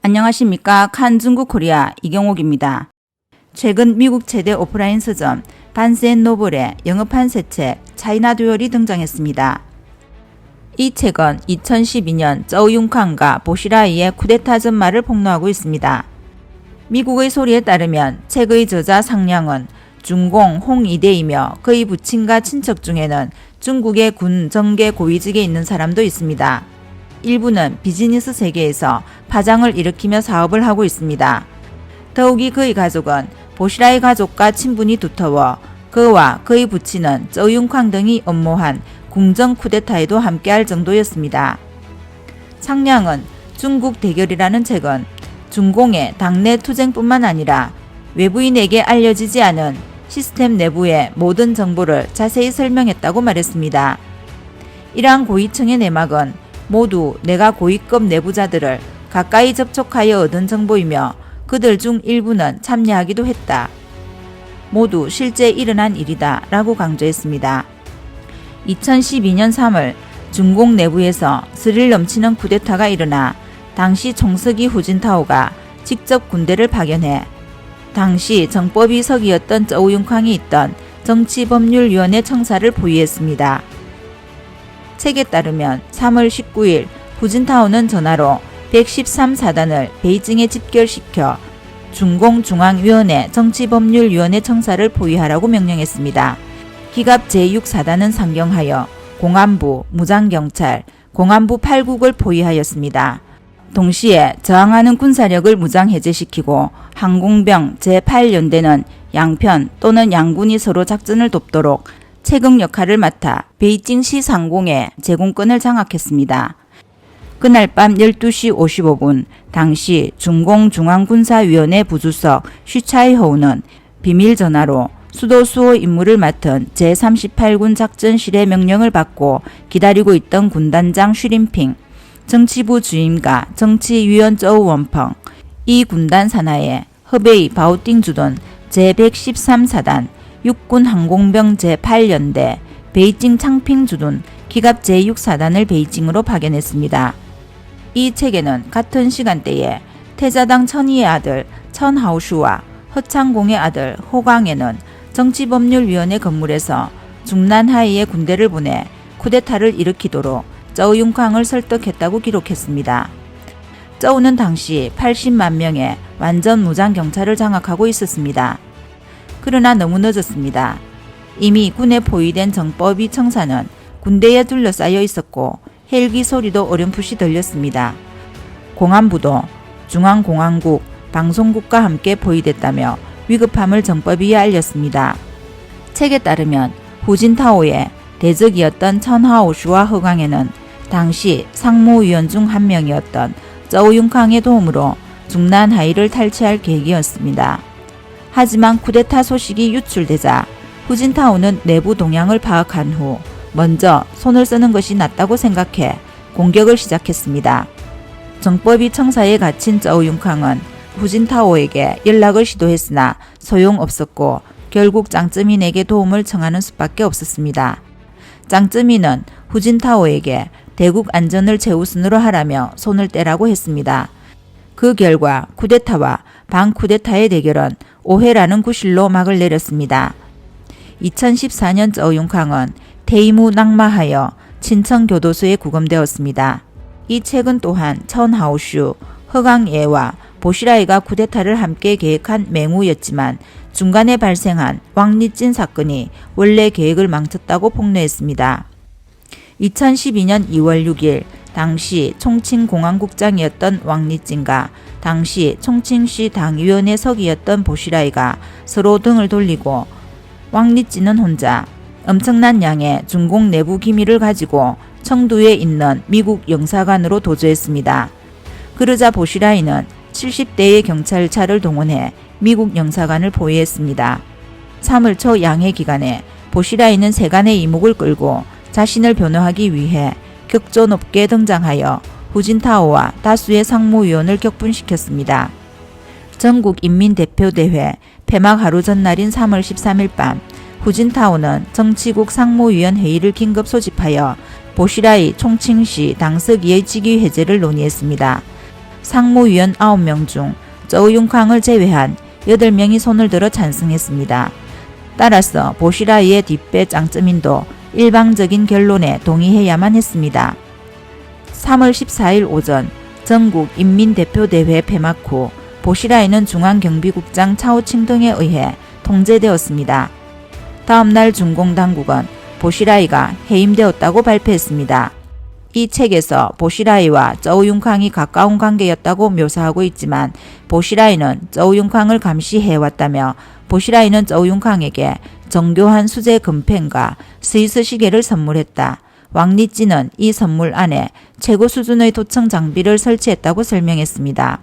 안녕하십니까. 칸중국코리아 이경옥입니다. 최근 미국 최대 오프라인 서점 반스앤노블의 영업한 새 책 차이나 듀얼이 등장했습니다. 이 책은 2012년 저우융캉과 보시라이의 쿠데타 전말을 폭로하고 있습니다. 미국의 소리에 따르면 책의 저자 상량은 중공 홍이대이며 그의 부친과 친척 중에는 중국의 군 정계 고위직에 있는 사람도 있습니다. 일부는 비즈니스 세계에서 파장을 일으키며 사업을 하고 있습니다. 더욱이 그의 가족은 보시라이 가족과 친분이 두터워 그와 그의 부친은 저우융캉 등이 엄모한 궁정 쿠데타에도 함께할 정도였습니다. 상량은 중국 대결이라는 책은 중공의 당내 투쟁뿐만 아니라 외부인에게 알려지지 않은 시스템 내부의 모든 정보를 자세히 설명했다고 말했습니다. 이러한 고위층의 내막은 모두 내가 고위급 내부자들을 가까이 접촉하여 얻은 정보이며 그들 중 일부는 참여하기도 했다. 모두 실제 일어난 일이다 라고 강조했습니다. 2012년 3월 중공 내부에서 스릴 넘치는 쿠데타가 일어나 당시 총서기 후진타오가 직접 군대를 파견해 당시 정법위석이었던 저우융캉이 있던 정치법률위원회 청사를 포위했습니다. 책에 따르면 3월 19일 후진타오는 전화로 113사단을 베이징에 집결시켜 중공중앙위원회 정치법률위원회 청사를 포위하라고 명령했습니다. 기갑 제6사단은 상경하여 공안부, 무장경찰, 공안부 8국을 포위하였습니다. 동시에 저항하는 군사력을 무장해제시키고 항공병 제8연대는 양편 또는 양군이 서로 작전을 돕도록 채극 역할을 맡아 베이징시 상공의 제공권을 장악했습니다. 그날 밤 12시 55분 당시 중공중앙군사위원회 부주석 슈차이호우는 비밀 전화로 수도 수호 임무를 맡은 제38군 작전실의 명령을 받고 기다리고 있던 군단장 슈림핑, 정치부 주임과 정치위원 저우원펑, 이 군단 산하에 허베이 바오띵 주둔 제113사단, 육군 항공병 제8연대, 베이징 창핑 주둔 기갑 제6사단을 베이징으로 파견했습니다. 이 책에는 같은 시간대에 태자당 천이의 아들 천하오슈와 허창공의 아들 호광에는 정치법률위원회 건물에서 중난하이의 군대를 보내 쿠데타를 일으키도록 저우융캉을 설득했다고 기록했습니다. 저우는 당시 80만 명의 완전 무장 경찰을 장악하고 있었습니다. 그러나 너무 늦었습니다. 이미 군에 포위된 정법위 청사는 군대에 둘러싸여 있었고 헬기 소리도 어렴풋이 들렸습니다. 공안부도 중앙공안국, 방송국과 함께 포위됐다며 위급함을 정법위에 알렸습니다. 책에 따르면 후진타오의 대적이었던 천하오슈와 허광에는 당시 상무위원 중 한 명이었던 저우융캉의 도움으로 중난하이를 탈취할 계획이었습니다. 하지만 쿠데타 소식이 유출되자 후진타오는 내부 동향을 파악한 후 먼저 손을 쓰는 것이 낫다고 생각해 공격을 시작했습니다. 정법위 청사에 갇힌 저우융캉은 후진타오에게 연락을 시도했으나 소용없었고 결국 짱쯔민에게 도움을 청하는 수밖에 없었습니다. 짱쯔민은 후진타오에게 대국 안전을 최우선으로 하라며 손을 떼라고 했습니다. 그 결과 쿠데타와 반쿠데타의 대결은 오해라는 구실로 막을 내렸습니다. 2014년 저우융캉은 퇴임 낙마하여 친천교도소에 구금되었습니다. 이 책은 또한 천하오슈, 허광예와 보시라이가 쿠데타를 함께 계획한 맹우였지만 중간에 발생한 왕리찐 사건이 원래 계획을 망쳤다고 폭로했습니다. 2012년 2월 6일 당시 총칭공안국장이었던 왕리찐과 당시 총칭시 당위원회 서기였던 보시라이가 서로 등을 돌리고 왕리찐은 혼자 엄청난 양의 중공 내부 기밀을 가지고 청두에 있는 미국 영사관으로 도주했습니다. 그러자 보시라이는 70대의 경찰차를 동원해 미국 영사관을 포위했습니다. 3월 초 양해 기간에 보시라이는 세간의 이목을 끌고 자신을 변호하기 위해 격조 높게 등장하여 후진타오와 다수의 상무위원을 격분시켰습니다. 전국인민대표대회 폐막 하루 전날인 3월 13일 밤 후진타오는 정치국 상무위원 회의를 긴급 소집하여 보시라이 총칭시 당서기의 직위 해제를 논의했습니다. 상무위원 9명 중 저우융캉을 제외한 8명이 손을 들어 찬성했습니다. 따라서 보시라이의 뒷배 짱쩌민도 일방적인 결론에 동의해야만 했습니다. 3월 14일 오전 전국 인민대표대회 폐막 후 보시라이는 중앙경비국장 차오칭 등에 의해 통제되었습니다. 다음날 중공당국은 보시라이가 해임되었다고 발표했습니다. 이 책에서 보시라이와 저우융캉이 가까운 관계였다고 묘사하고 있지만 보시라이는 저우융캉을 감시해왔다며 보시라이는 저우융캉에게 정교한 수제 금펜과 스위스 시계를 선물했다. 왕리찌는 이 선물 안에 최고 수준의 도청 장비를 설치했다고 설명했습니다.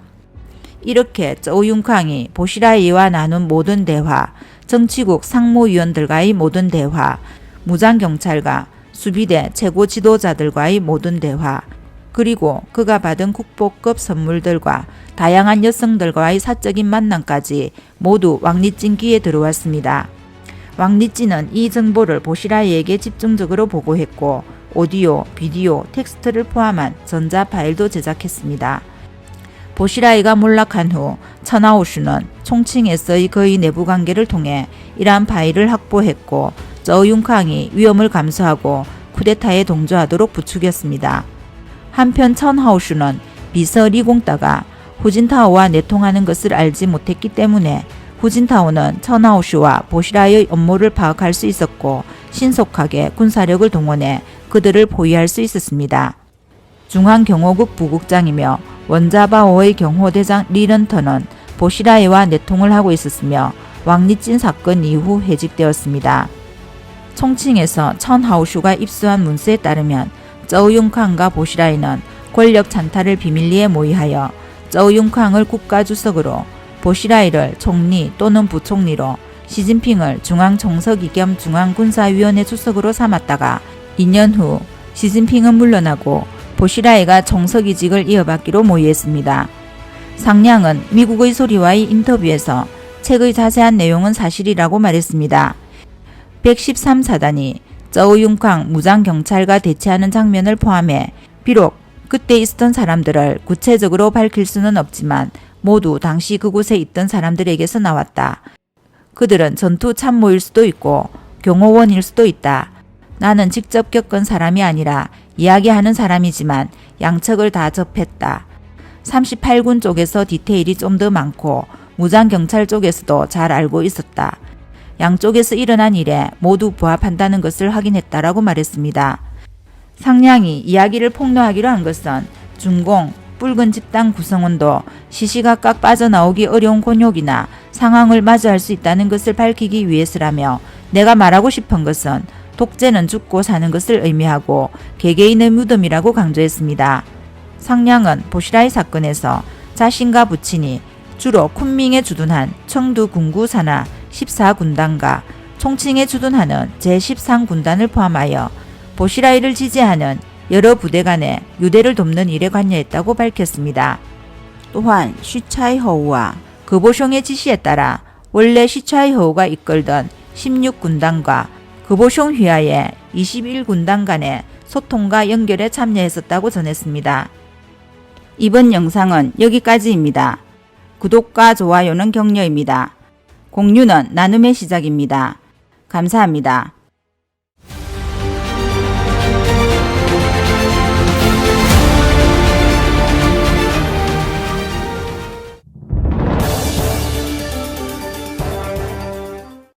이렇게 저우융캉이 보시라이와 나눈 모든 대화, 정치국 상무위원들과의 모든 대화, 무장경찰과 수비대 최고 지도자들과의 모든 대화, 그리고 그가 받은 국보급 선물들과 다양한 여성들과의 사적인 만남까지 모두 왕리찐 귀에 들어왔습니다. 왕리찐은 이 정보를 보시라이에게 집중적으로 보고했고 오디오, 비디오, 텍스트를 포함한 전자 파일도 제작했습니다. 보시라이가 몰락한 후 천하오슈는 총칭에서의 그의 내부관계를 통해 이러한 파일을 확보했고 저우융캉이 위험을 감수하고 쿠데타에 동조하도록 부추겼습니다. 한편 천하오슈는 비서 리공따가 후진타오와 내통하는 것을 알지 못했기 때문에 후진타오는 천하오슈와 보시라이의 업무를 파악할 수 있었고 신속하게 군사력을 동원해 그들을 포위할 수 있었습니다. 중앙경호국 부국장이며 원자바오의 경호대장 리런터는 보시라이와 내통을 하고 있었으며 왕리찐 사건 이후 해직되었습니다. 총칭에서 천하오슈가 입수한 문서에 따르면 저우융캉과 보시라이는 권력 찬탈을 비밀리에 모의하여 저우융캉을 국가주석으로 보시라이를 총리 또는 부총리로 시진핑을 중앙총서기 겸 중앙군사위원회 주석으로 삼았다가 2년 후 시진핑은 물러나고 보시라이가 총서기직을 이어받기로 모의했습니다. 상량은 미국의 소리와의 인터뷰에서 책의 자세한 내용은 사실이라고 말했습니다. 113사단이 저우융캉 무장경찰과 대치하는 장면을 포함해 비록 그때 있었던 사람들을 구체적으로 밝힐 수는 없지만 모두 당시 그곳에 있던 사람들에게서 나왔다. 그들은 전투 참모일 수도 있고 경호원일 수도 있다. 나는 직접 겪은 사람이 아니라 이야기하는 사람이지만 양측을 다 접했다. 38군 쪽에서 디테일이 좀 더 많고 무장경찰 쪽에서도 잘 알고 있었다. 양쪽에서 일어난 일에 모두 부합한다는 것을 확인했다라고 말했습니다. 상량이 이야기를 폭로하기로 한 것은 중공, 붉은 집단 구성원도 시시각각 빠져나오기 어려운 곤욕이나 상황을 마주할 수 있다는 것을 밝히기 위해서라며 내가 말하고 싶은 것은 독재는 죽고 사는 것을 의미하고 개개인의 무덤이라고 강조했습니다. 상량은 보시라이 사건에서 자신과 부친이 주로 쿤밍에 주둔한 청두 군구 산하 14군단과 총칭에 주둔하는 제13군단을 포함하여 보시라이를 지지하는 여러 부대 간의 유대를 돕는 일에 관여했다고 밝혔습니다. 또한 쉬차이허우와 그보숑의 지시에 따라 원래 쉬차이허우가 이끌던 16군단과 그보숑 휘하의 21군단 간의 소통과 연결에 참여했었다고 전했습니다. 이번 영상은 여기까지입니다. 구독과 좋아요는 격려입니다. 공유는 나눔의 시작입니다. 감사합니다.